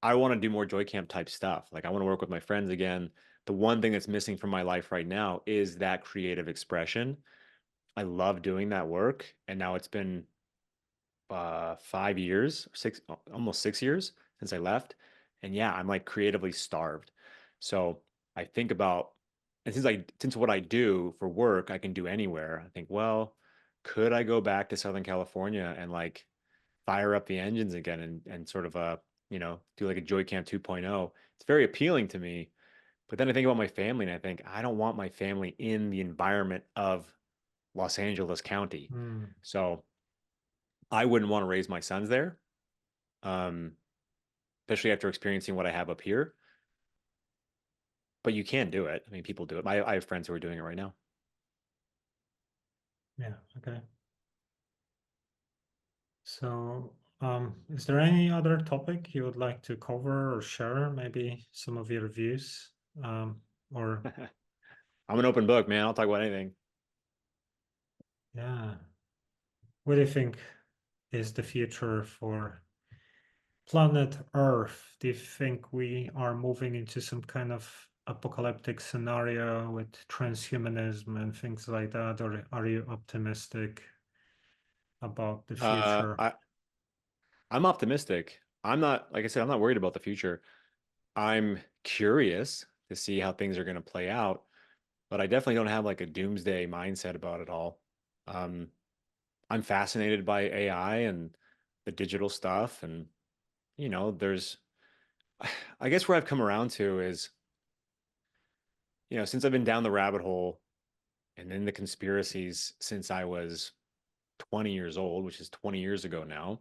A: I want to do more JoyCamp type stuff. Like I want to work with my friends again. The one thing that's missing from my life right now is that creative expression. I love doing that work. And now it's been 5 years, almost 6 years since I left. And yeah, I'm like creatively starved. So I think about, and since what I do for work, I can do anywhere. I think, well, could I go back to Southern California and like fire up the engines again and sort of do like a JoyCamp 2.0? It's very appealing to me. But then I think about my family and I think I don't want my family in the environment of Los Angeles County.
B: Hmm.
A: So I wouldn't want to raise my sons there, um, especially after experiencing what I have up here. But you can do it. I mean, people do it. I have friends who are doing it right now.
B: Yeah, okay. So, is there any other topic you would like to cover or share? Maybe some of your views, um, or
A: I'm an open book, man. I'll talk about anything.
B: yeah, what do you think is the future for planet Earth? Do you think we are moving into some kind of apocalyptic scenario with transhumanism and things like that, or are you optimistic about the
A: Uh,
B: future?
A: I I'm optimistic. I'm not, like I said, I'm not worried about the future. I'm curious to see how things are going to play out. But I definitely don't have like a doomsday mindset about it all. Um, I'm fascinated by AI and the digital stuff. And, there's, I guess where I've come around to is, since I've been down the rabbit hole and in the conspiracies since I was 20 years old, which is 20 years ago now,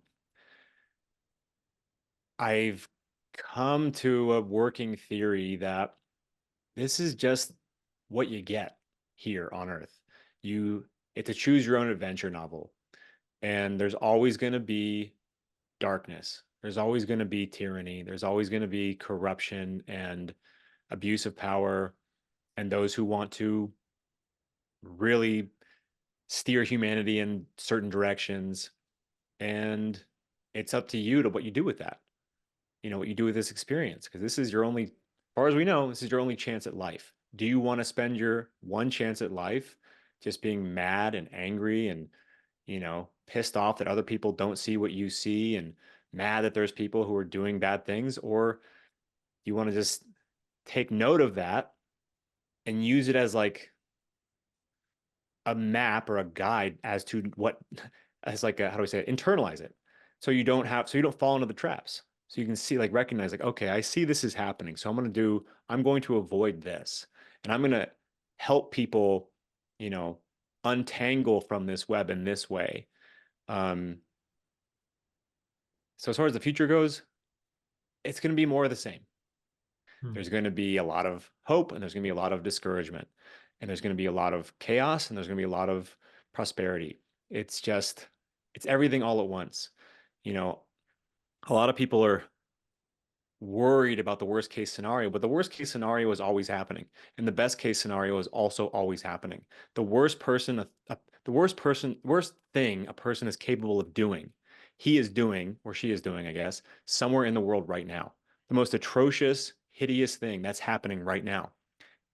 A: I've come to a working theory that this is just what you get here on Earth. It's a choose your own adventure novel. And there's always going to be darkness. There's always going to be tyranny. There's always going to be corruption and abuse of power and those who want to really steer humanity in certain directions. And it's up to you to what you do with that. What you do with this experience, because this is your only, as far as we know, this is your only chance at life. Do you want to spend your one chance at life just being mad and angry and, pissed off that other people don't see what you see and mad that there's people who are doing bad things? Or you want to just take note of that and use it as like a map or a guide as to what, as like a, how do I say it, internalize it. So you don't fall into the traps. So you can see, like, recognize, like, okay, I see this is happening. So I'm going to avoid this. And I'm going to help people, you know, untangle from this web in this way. Um, so as far as the future goes, it's going to be more of the same. There's going to be a lot of hope and there's going to be a lot of discouragement and there's going to be a lot of chaos and there's going to be a lot of prosperity. It's everything all at once. You know, a lot of people are worried about the worst case scenario, but the worst case scenario is always happening. And the best case scenario is also always happening. The worst thing a person is capable of doing, he is doing, or she is doing, I guess, somewhere in the world right now. The most atrocious, hideous thing that's happening right now.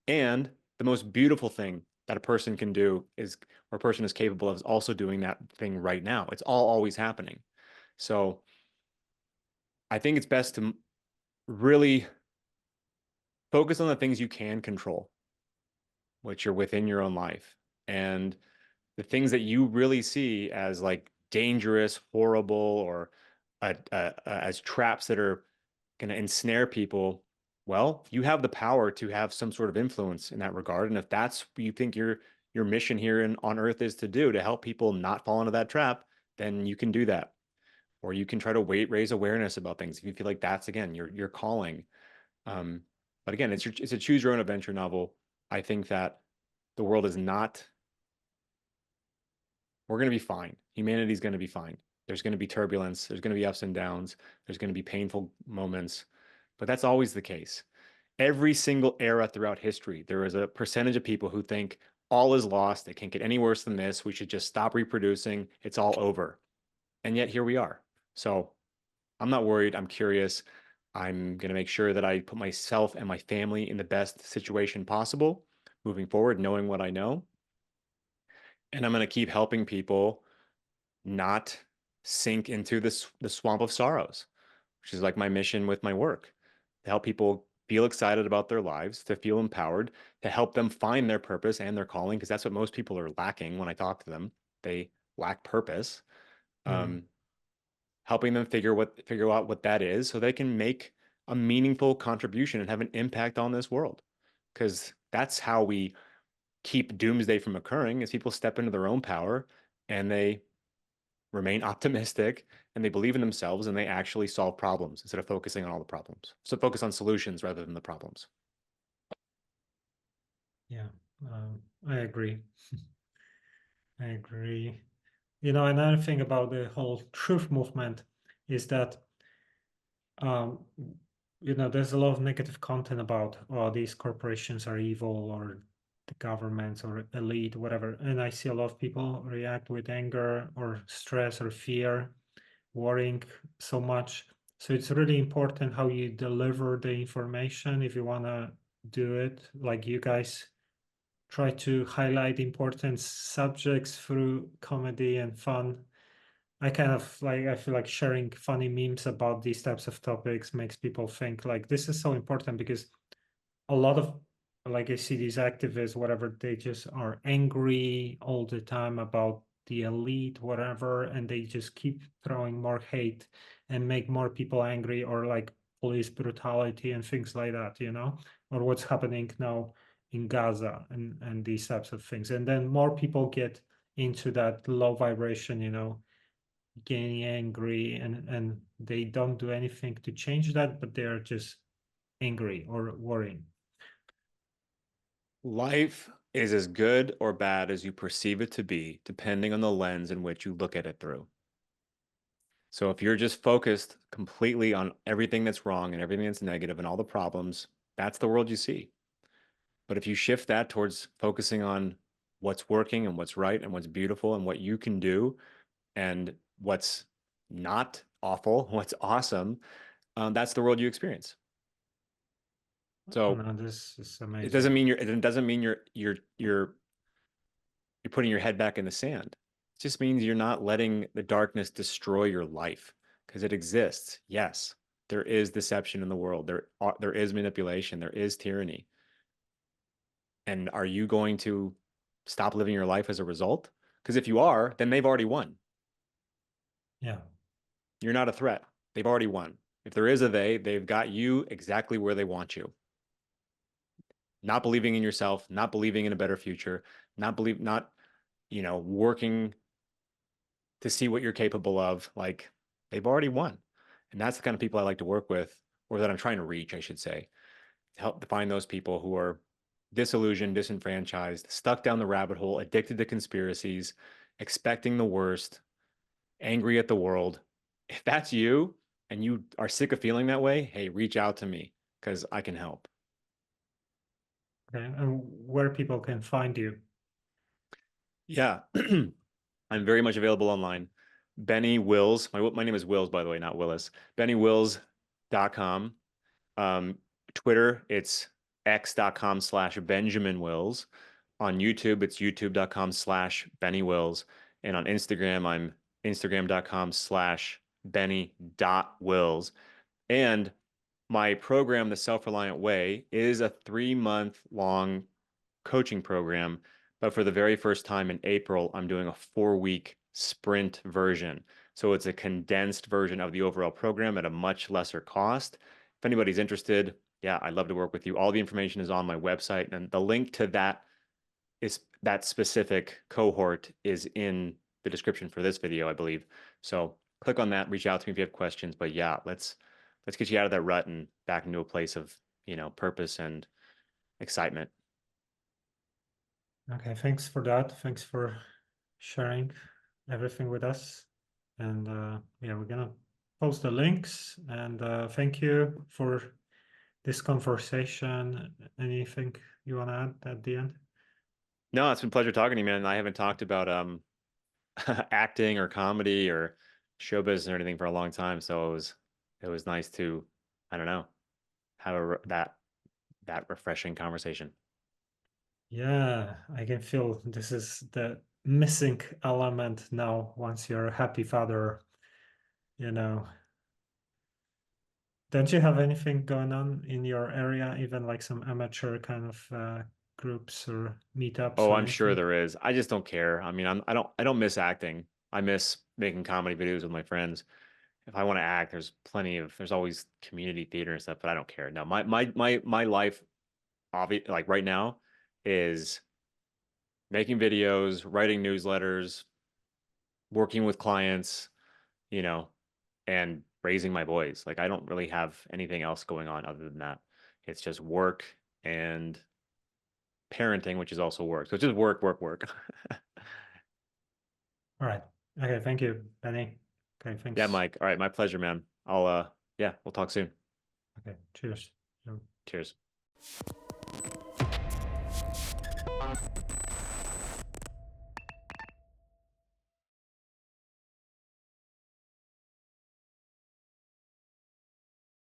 A: And the most beautiful thing that a person can do or a person is capable of is also doing that thing right now. It's all always happening. So I think it's best to really focus on the things you can control, which are within your own life. And the things that you really see as like dangerous, horrible, or as traps that are going to ensnare people, well, you have the power to have some sort of influence in that regard. And if that's what you think your mission here on Earth is to do, to help people not fall into that trap, then you can do that. Or you can try to raise awareness about things if you feel like that's, again, your calling. But again, it's a choose your own adventure novel. I think that the world is not, we're going to be fine. Humanity's going to be fine. There's going to be turbulence. There's going to be ups and downs. There's going to be painful moments, but that's always the case. Every single era throughout history, there is a percentage of people who think all is lost. It can't get any worse than this. We should just stop reproducing. It's all over. And yet here we are. So I'm not worried. I'm curious. I'm going to make sure that I put myself and my family in the best situation possible moving forward, knowing what I know. And I'm going to keep helping people not sink into the swamp of sorrows, which is like my mission with my work, to help people feel excited about their lives, to feel empowered, to help them find their purpose and their calling, because that's what most people are lacking when I talk to them. They lack purpose. Helping them figure out what that is so they can make a meaningful contribution and have an impact on this world. Because that's how we keep doomsday from occurring, is people step into their own power and they remain optimistic and they believe in themselves and they actually solve problems instead of focusing on all the problems. So focus on solutions rather than the problems.
B: Yeah, I agree. I agree. You know, another thing about the whole truth movement is that, you know, there's a lot of negative content about, oh, these corporations are evil, or the governments or elite, whatever. And I see a lot of people react with anger or stress or fear, worrying so much. So it's really important how you deliver the information if you want to do it. Like you guys try to highlight important subjects through comedy and fun. I feel like sharing funny memes about these types of topics makes people think like this is so important, because a lot of, like I see these activists, whatever, they just are angry all the time about the elite, whatever, and they just keep throwing more hate and make more people angry, or like police brutality and things like that, you know, or what's happening now in Gaza and these types of things. And then more people get into that low vibration, you know, getting angry, and they don't do anything to change that, but they're just angry or worrying.
A: Life is as good or bad as you perceive it to be, depending on the lens in which you look at it through. So if you're just focused completely on everything that's wrong and everything that's negative and all the problems, that's the world you see. But if you shift that towards focusing on what's working and what's right and what's beautiful and what you can do and what's not awful, what's awesome, that's the world you experience.
B: Oh,
A: So
B: no, this is
A: it
B: amazing.
A: doesn't mean you're putting your head back in the sand. It just means you're not letting the darkness destroy your life, because it exists. Yes, there is deception in the world. There is manipulation. There is tyranny. And are you going to stop living your life as a result? Because if you are, then they've already won.
B: Yeah.
A: You're not a threat. They've already won. If there is a they've got you exactly where they want you. Not believing in yourself, not believing in a better future, not working to see what you're capable of. Like, they've already won. And that's the kind of people I like to work with, or that I'm trying to reach, I should say, to help find those people who are disillusioned, disenfranchised, stuck down the rabbit hole, addicted to conspiracies, expecting the worst, angry at the world. If that's you and you are sick of feeling that way, hey, reach out to me, because I can help.
B: Okay. And where people can find you.
A: Yeah. I'm very much available online. Benny Wills. My name is Wills, by the way, not Willis. BennyWills.com. Twitter, it's x.com/Benjamin Wills. On YouTube, it's youtube.com/Benny Wills. And on Instagram, I'm instagram.com/Benny.Wills. And my program, the Self-Reliant Way, is a 3-month long coaching program. But for the very first time in April, I'm doing a 4-week sprint version. So it's a condensed version of the overall program at a much lesser cost. If anybody's interested, yeah, I'd love to work with you. All the information is on my website, and the link to that specific cohort is in the description for this video, I believe. So click on that, reach out to me if you have questions. But yeah, let's get you out of that rut and back into a place of, purpose and excitement.
B: Okay, thanks for that. Thanks for sharing everything with us. And yeah, we're gonna post the links. And thank you for this conversation. Anything you want to add at the end?
A: No, it's been a pleasure talking to you, man. I haven't talked about acting or comedy or show business or anything for a long time, so it was nice to, I don't know, have that refreshing conversation.
B: Yeah, I can feel this is the missing element now once you're a happy father, you know. Don't you have anything going on in your area, even like some amateur kind of groups or meetups
A: Oh,
B: or
A: I'm sure
B: anything?
A: there is. I just don't care. I mean, I don't miss acting. I miss making comedy videos with my friends. If I want to act, there's always community theater and stuff, but I don't care. No, my life, like right now, is making videos, writing newsletters, working with clients, you know, and raising my boys. Like, I don't really have anything else going on other than that. It's just work and parenting, which is also work. So it's just work, work, work.
B: All right. Okay, thank you, Benny. Okay,
A: Yeah,
B: thanks.
A: Mike. All right, my pleasure, man. Yeah, we'll talk soon.
B: Okay, cheers.
A: Cheers.